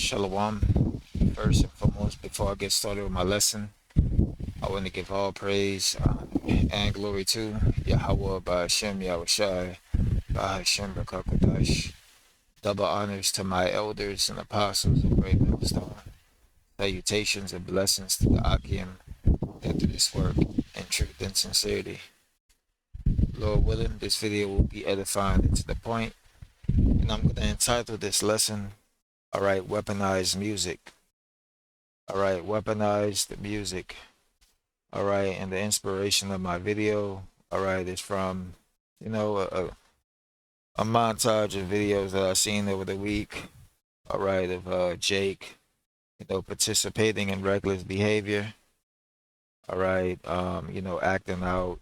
Shalom. First and foremost, before I get started with my lesson, I want to give all praise and glory to Yahweh Ba'ashem Yahushai Ba'ashem B'Kakadash. Double honors to my elders and apostles of Great Millstone. Salutations and blessings to the Akim that do this work in truth and sincerity. Lord willing, this video will be edifying and to the point, and I'm going to entitle this lesson, Weaponized Music. Weaponized Music. And the inspiration of my video, is from, a montage of videos that I've seen over the week, of Jake, participating in reckless behavior, acting out,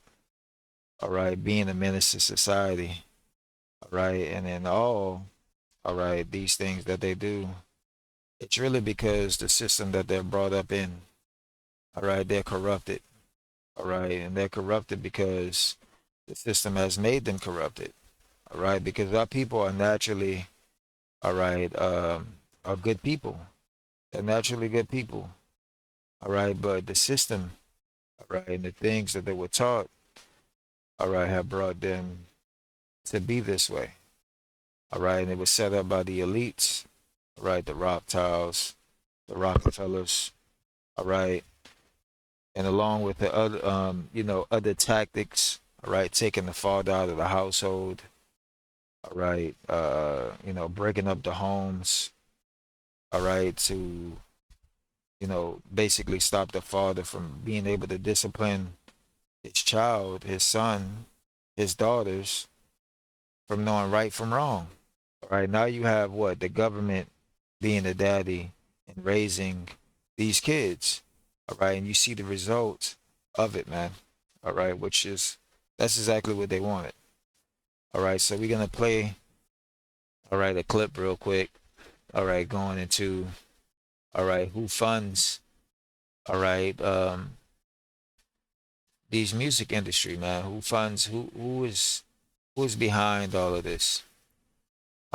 being a menace to society, and then these things that they do, it's really because the system that they're brought up in, they're corrupted, and they're corrupted because the system has made them corrupted, because our people are naturally, are good people. They're naturally good people, but the system, and the things that they were taught, have brought them to be this way, and it was set up by the elites, the Rothschilds, the Rockefellers, and along with the other, other tactics, taking the father out of the household, breaking up the homes, to, basically stop the father from being able to discipline his child, his son, his daughters, from knowing right from wrong. Now you have what? The government being the daddy and raising these kids. And you see the results of it, man. That's exactly what they wanted. So we're gonna play, a clip real quick. Going into, who funds, these music industry, man. Who funds? Who's behind all of this?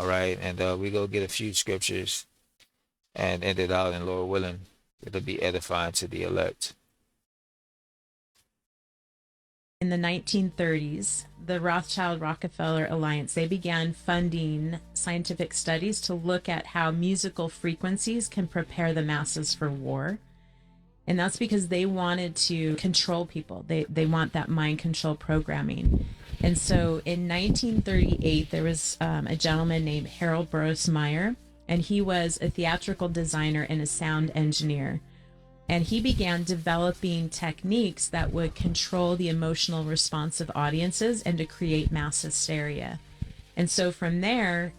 And we go get a few scriptures and end it out, and Lord willing, it'll be edifying to the elect. In the 1930s, the Rothschild-Rockefeller Alliance, they began funding scientific studies to look at how musical frequencies can prepare the masses for war. And that's because they wanted to control people. They want that mind control programming. And so in 1938, there was a gentleman named Harold Burroughs Meyer, and he was a theatrical designer and a sound engineer. And he began developing techniques that would control the emotional response of audiences and to create mass hysteria. And so from there,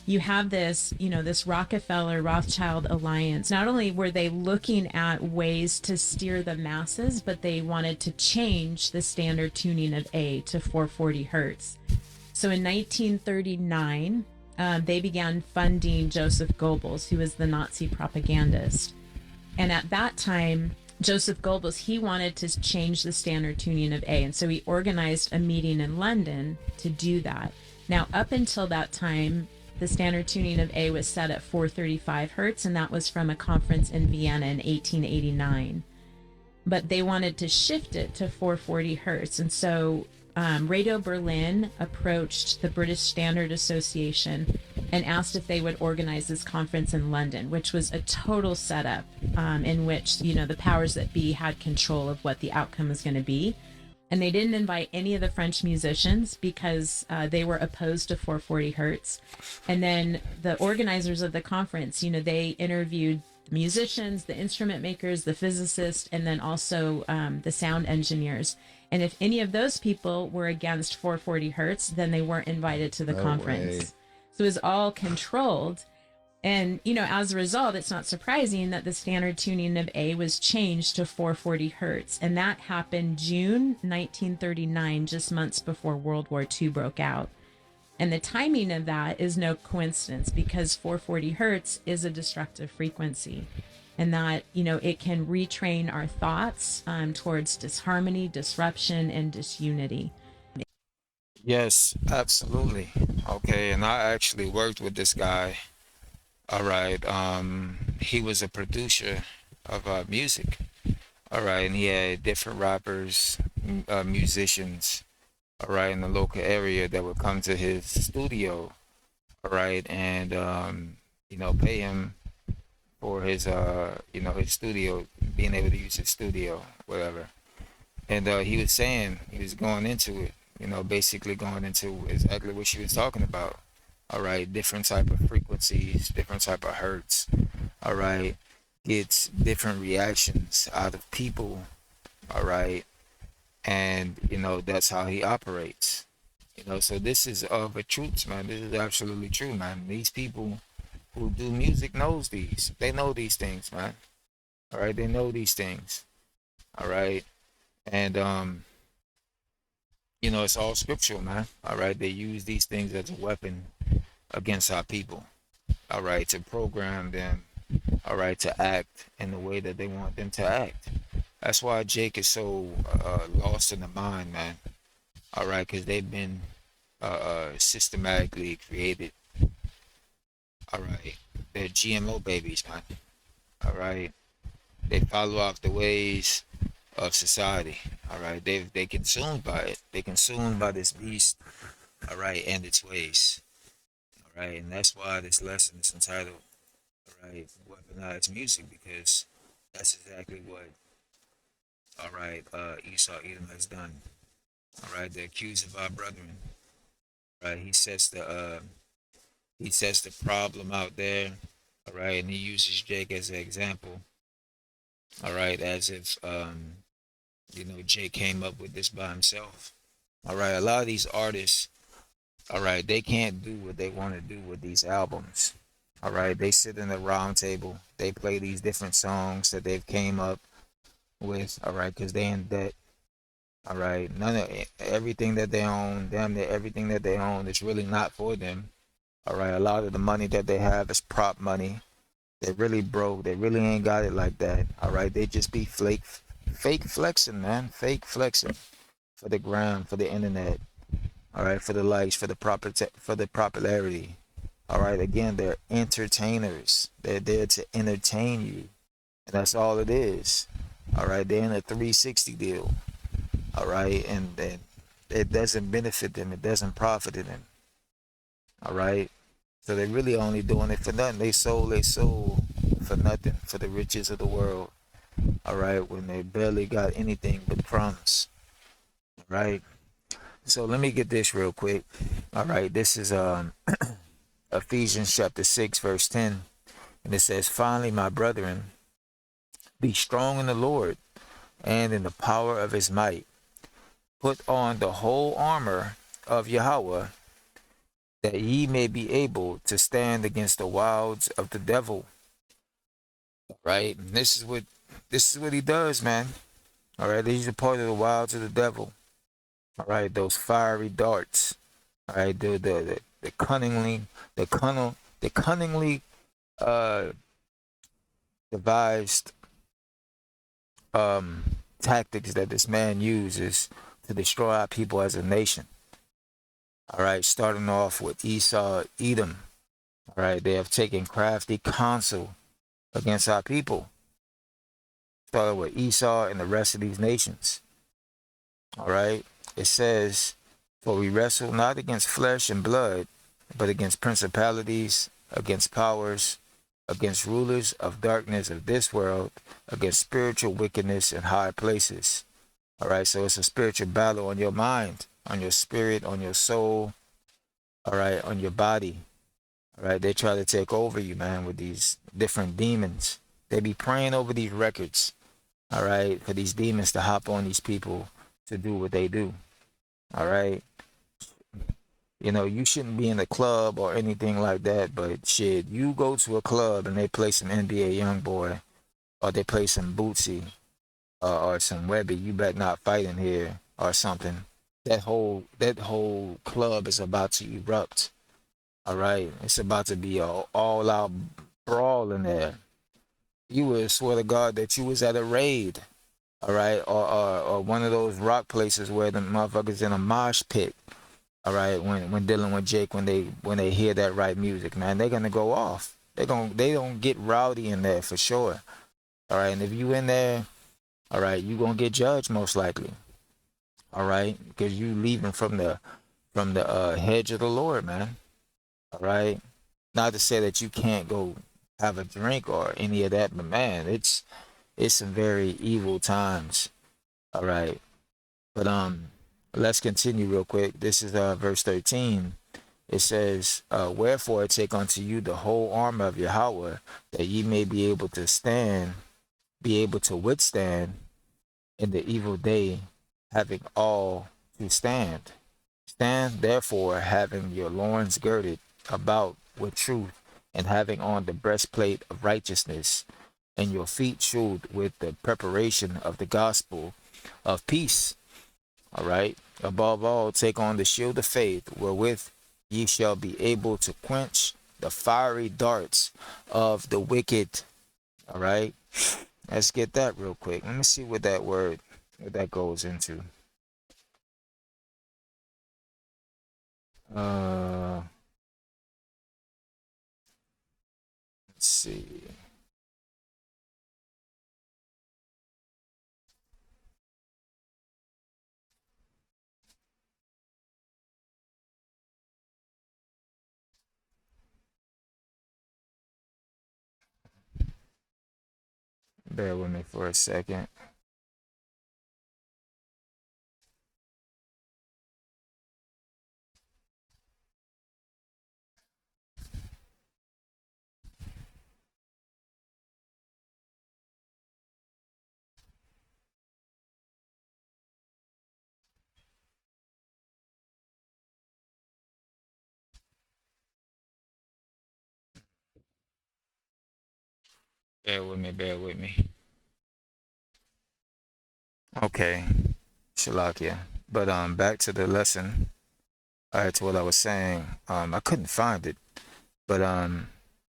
you have this, this Rockefeller Rothschild alliance. Not only were they looking at ways to steer the masses, but they wanted to change the standard tuning of A to 440 hertz. So in 1939, they began funding Joseph Goebbels, who was the Nazi propagandist. And at that time, Joseph Goebbels, he wanted to change the standard tuning of A. And so he organized a meeting in London to do that. Now, up until that time, the standard tuning of A was set at 435 hertz, and that was from a conference in Vienna in 1889. But they wanted to shift it to 440 hertz. And so Radio Berlin approached the British Standard Association and asked if they would organize this conference in London, which was a total setup in which, the powers that be had control of what the outcome was going to be. And they didn't invite any of the French musicians because they were opposed to 440 hertz. And then the organizers of the conference, they interviewed the musicians, the instrument makers, the physicists, and then also the sound engineers. And if any of those people were against 440 hertz, then they weren't invited to the conference. Way. So it was all controlled. And, as a result, it's not surprising that the standard tuning of A was changed to 440 hertz. And that happened June 1939, just months before World War II broke out. And the timing of that is no coincidence because 440 hertz is a destructive frequency. And that, it can retrain our thoughts towards disharmony, disruption, and disunity. Yes, absolutely. Okay, and I actually worked with this guy All right. He was a producer of music. All right, and he had different rappers, musicians. All right, in the local area that would come to his studio. All right, and pay him for his his studio, being able to use his studio, whatever. And he was saying he was going into it, basically going into exactly what she was talking about. All right, different type of frequencies, different type of hertz. All right, gets different reactions out of people. All right, and that's how he operates. So this is of a truth, man. This is absolutely true, man. These people who do music knows these. They know these things, man. All right, they know these things. All right, and it's all scriptural, man. All right, they use these things as a weapon against our people. All right, to program them. All right, to act in the way that they want them to act. That's why Jake is so lost in the mind, man. All right, because they've been systematically created. All right, they're GMO babies, man. All right, they follow off the ways of society. All right, they consumed by it. They consumed by this beast. All right, and its ways. All right, and that's why this lesson is entitled, all right, weaponized music, because that's exactly what, all right, Esau Edom has done. All right, the accuse of our brethren. Right, he sets the problem out there. All right, and he uses Jake as an example. All right, as if Jake came up with this by himself. All right, a lot of these artists, all right, they can't do what they want to do with these albums. All right, they sit in a round table. They play these different songs that they've came up with. All right, because they in debt. All right, none of everything that they own, damn near everything that they own, is really not for them. All right, a lot of the money that they have is prop money. They really broke. They really ain't got it like that. All right, they just be fake flexing, man. Fake flexing for the gram, for the internet. All right, for the likes, for the popularity. All right, again, they're entertainers. They're there to entertain you, and that's all it is. All right, they're in a 360 deal. All right, and then it doesn't benefit them. It doesn't profit them. All right, so they're really only doing it for nothing. They sold their soul for nothing, for the riches of the world. All right, when they barely got anything but crumbs. All right. So let me get this real quick. All right, this is Ephesians chapter 6, verse 10. And it says, finally, my brethren, be strong in the Lord and in the power of his might. Put on the whole armor of Yahweh, that ye may be able to stand against the wiles of the devil. Right? And this is what he does, man. All right, these are part of the wiles of the devil. All right, those fiery darts. All right, the cunningly uh devised tactics that this man uses to destroy our people as a nation. All right, starting off with Esau, Edom. All right, they have taken crafty counsel against our people. Starting with Esau and the rest of these nations. All right, it says, for we wrestle not against flesh and blood, but against principalities, against powers, against rulers of darkness of this world, against spiritual wickedness in high places. All right, so it's a spiritual battle on your mind, on your spirit, on your soul, all right, on your body. All right, they try to take over you, man, with these different demons. They be praying over these records, all right, for these demons to hop on these people to do what they do. All right. You shouldn't be in a club or anything like that, but shit, you go to a club and they play some NBA Youngboy, or they play some Bootsy, or some Webby, you better not fight in here or something. That whole club is about to erupt. All right, it's about to be a all out brawl in there. You would swear to God that you was at a raid. All right, or one of those rock places where the motherfuckers in a mosh pit. All right, when dealing with Jake, when they hear that right music, man, they're gonna go off. They don't get rowdy in there for sure. All right, and if you in there, all right, you gonna get judged most likely. All right, because you leaving from the hedge of the Lord, man. All right, not to say that you can't go have a drink or any of that, but man, it's some very evil times. All right, but let's continue real quick. This is verse 13. It says, wherefore take unto you the whole armor of Yahweh, that ye may be able to stand, be able to withstand in the evil day, having all to stand. Stand therefore, having your loins girded about with truth, and having on the breastplate of righteousness, and your feet shod with the preparation of the gospel of peace. All right. Above all, take on the shield of faith, wherewith ye shall be able to quench the fiery darts of the wicked. All right. Let's get that real quick. Let me see what that goes into. Uh, let's see. Bear with me for a second. Bear with me. Bear with me. Okay. Shalakia. But back to the lesson. All right, to what I was saying. I couldn't find it, but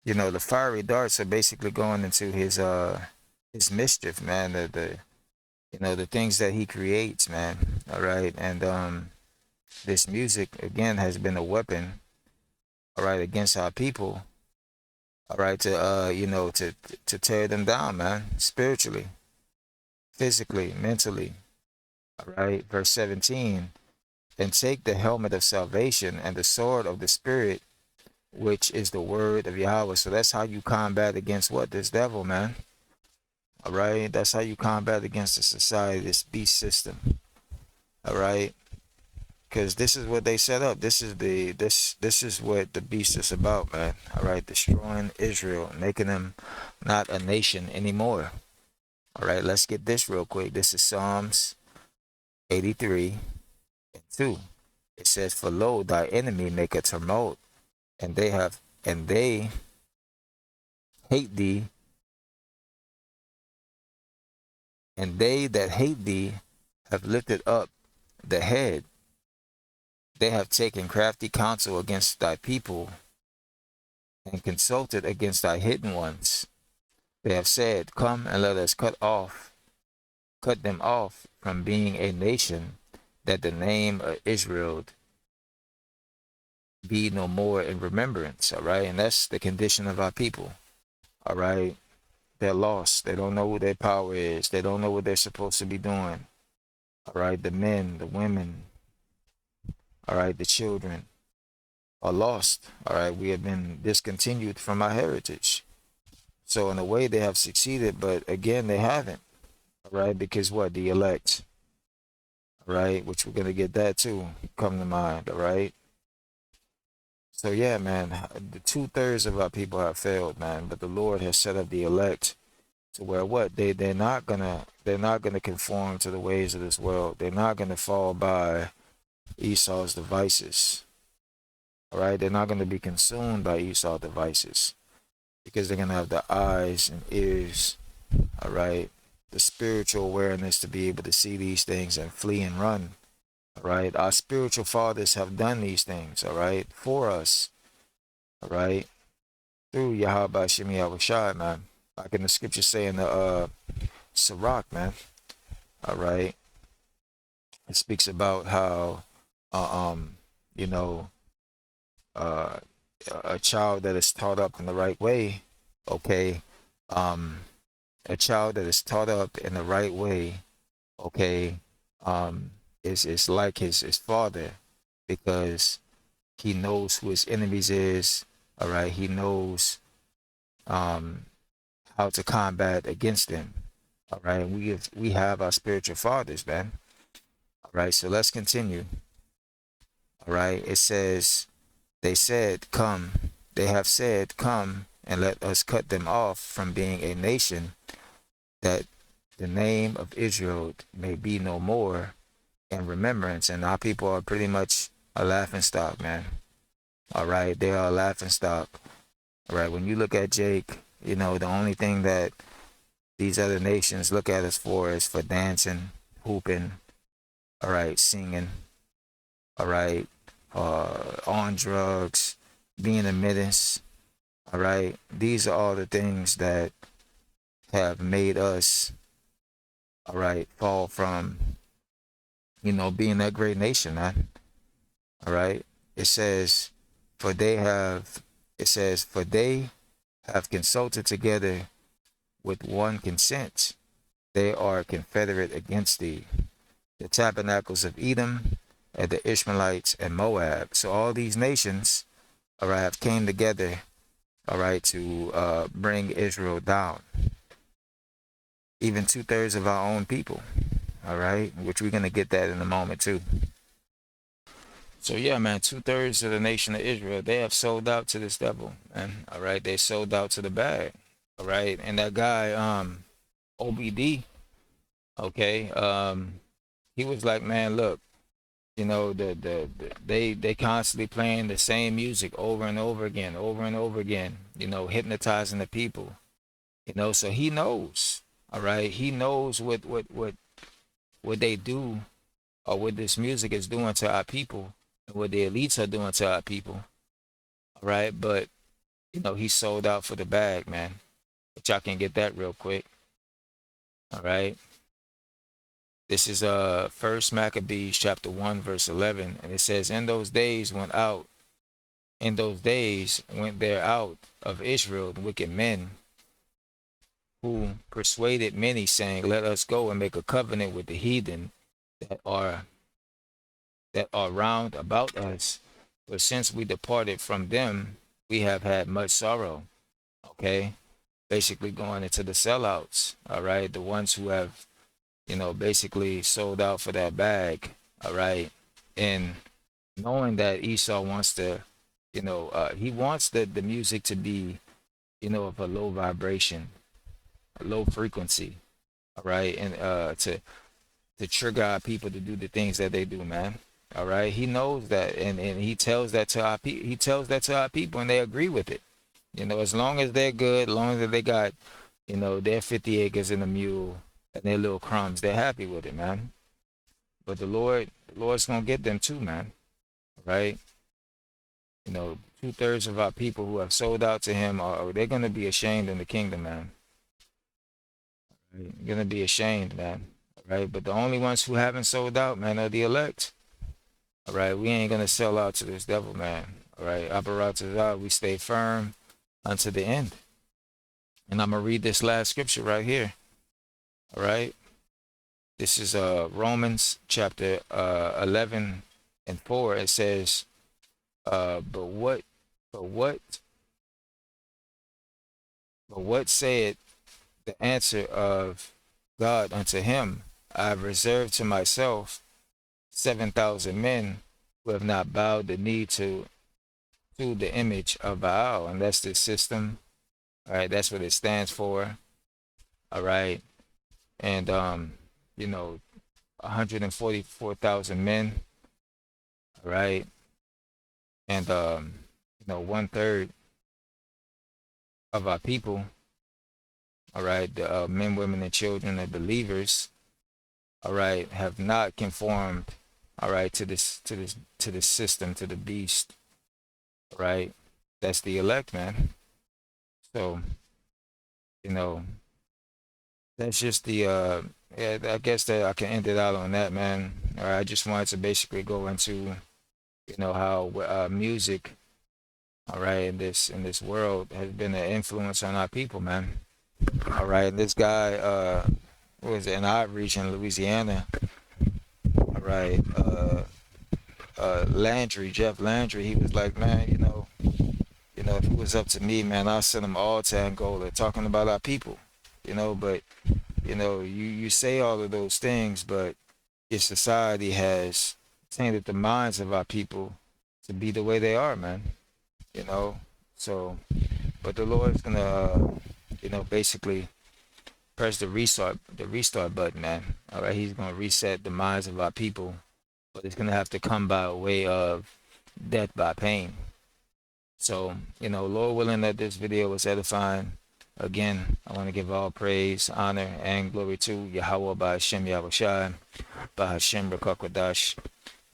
you know, the fiery darts are basically going into his mischief, man. The you know, the things that he creates, man. All right, and this music again has been a weapon, all right, against our people, all right, to you know, to tear them down, man, spiritually, physically, mentally. All right, verse 17, and take the helmet of salvation and the sword of the spirit, which is the word of Yahweh. So that's how you combat against what? This devil, man. All right, that's how you combat against the society, this beast system. All right, because this is what they set up. This is what the beast is about, man. All right, destroying Israel, making them not a nation anymore. All right, let's get this real quick. This is Psalms 83 and 2. It says, "For lo, thy enemy make a tumult, and they hate thee, and they that hate thee have lifted up the head. They have taken crafty counsel against thy people, and consulted against thy hidden ones. They have said, come and let us cut them off from being a nation, that the name of Israel be no more in remembrance." All right. And that's the condition of our people. All right. They're lost. They don't know who their power is. They don't know what they're supposed to be doing. All right. The men, the women, all right, the children are lost. All right. We have been discontinued from our heritage. So in a way they have succeeded, but again they haven't. All right, because what? The elect, right? Which we're gonna get that too, come to mind, all right? So yeah, man, the 2/3 of our people have failed, man, but the Lord has set up the elect to where what? They're not gonna conform to the ways of this world. They're not gonna fall by Esau's devices. All right, they're not gonna be consumed by Esau's devices because they're gonna have the eyes and ears, all right, the spiritual awareness to be able to see these things and flee and run. All right, our spiritual fathers have done these things, all right, for us, all right, through Yahweh Shemi Yahushai, man. Like in the scripture say in the Sirach, man, all right, it speaks about how, uh, um, you know, uh, a child that is taught up in the right way, okay, um, a child that is taught up in the right way, okay, um, is like his father because he knows who his enemies is. All right, he knows um, how to combat against them. All right, we have our spiritual fathers, man. All right, so let's continue. All right, it says they said, "Come." They have said, "Come and let us cut them off from being a nation, that the name of Israel may be no more in remembrance." And our people are pretty much a laughing stock, man. All right, they are a laughing stock. All right, when you look at Jake, the only thing that these other nations look at us for is for dancing, hooping, all right, singing, all right, on drugs, being a menace, all right. These are all the things that have made us, all right, fall from, being that great nation, man. All right. It says, for they have, it says, for they have consulted together with one consent. They are confederate against thee. The tabernacles of Edom and the Ishmaelites and Moab. So all these nations, all right, have came together, all right, to bring Israel down. Even 2/3 of our own people, all right, which we're gonna get that in a moment too. So yeah, man, 2/3 of the nation of Israel, they have sold out to this devil, man. All right, they sold out to the bag. All right, and that guy, OBD, okay, he was like, man, look, they constantly playing the same music over and over again, over and over again, hypnotizing the people, so he knows, all right, he knows what they do or what this music is doing to our people and what the elites are doing to our people, all right, but he sold out for the bag, man, but y'all can get that real quick, all right. This is First Maccabees chapter 1 verse 11, and it says, in those days went there out of Israel wicked men, who persuaded many, saying, let us go and make a covenant with the heathen that are round about us. But since we departed from them, we have had much sorrow. Okay, basically going into the sellouts. All right, the ones who have basically sold out for that bag. All right, and knowing that Esau wants to, he wants the music to be, of a low vibration, a low frequency. All right, and to trigger our people to do the things that they do, man. All right, he knows that, and he tells that to our he tells that to our people, and they agree with it. As long as they're good, as long as they got, their 50 acres and a mule and their little crumbs, they're happy with it, man. But the Lord's gonna get them too, man. Right? 2/3 of our people who have sold out to Him they're gonna be ashamed in the kingdom, man. Right? They're gonna be ashamed, man. Right? But the only ones who haven't sold out, man, are the elect. All right, we ain't gonna sell out to this devil, man. All right, Aparatazah, we stay firm unto the end. And I'm gonna read this last scripture right here. All right, this is Romans chapter 11 and 4. It says, but what, but what said the answer of God unto him? I have reserved to myself 7,000 men who have not bowed the knee to the image of Baal, and that's the system. All right, that's what it stands for. All right, and 144,000 men. All right, and 1/3 of our people. All right, the men, women, and children, and believers. All right, have not conformed. All right, to this system, to the beast. All right, that's the elect, man. So you know that's just the yeah, I guess that I can end it out on that, man. All right, I just wanted to basically go into how music All right, in this world has been an influence on our people, man. All right, and this guy, what was it, in our region, Louisiana. All right, Landry, Jeff Landry, he was like, man, if it was up to me, man, I'll send them all to Angola, talking about our people, but you say all of those things, but your society has tainted the minds of our people to be the way they are, man. You know, so but the Lord's gonna, basically press the restart button, man. All right, He's gonna reset the minds of our people, but it's gonna have to come by way of death by pain. So, Lord willing that this video was edifying. Again, I want to give all praise, honor, and glory to Yahweh by Hashem Yahushai, by Hashem Rakakwadash.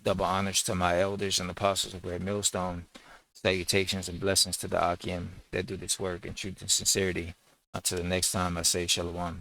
Double honors to my elders and apostles of Great Millstone. Salutations and blessings to the Akim that do this work in truth and sincerity. Until the next time, I say Shalom.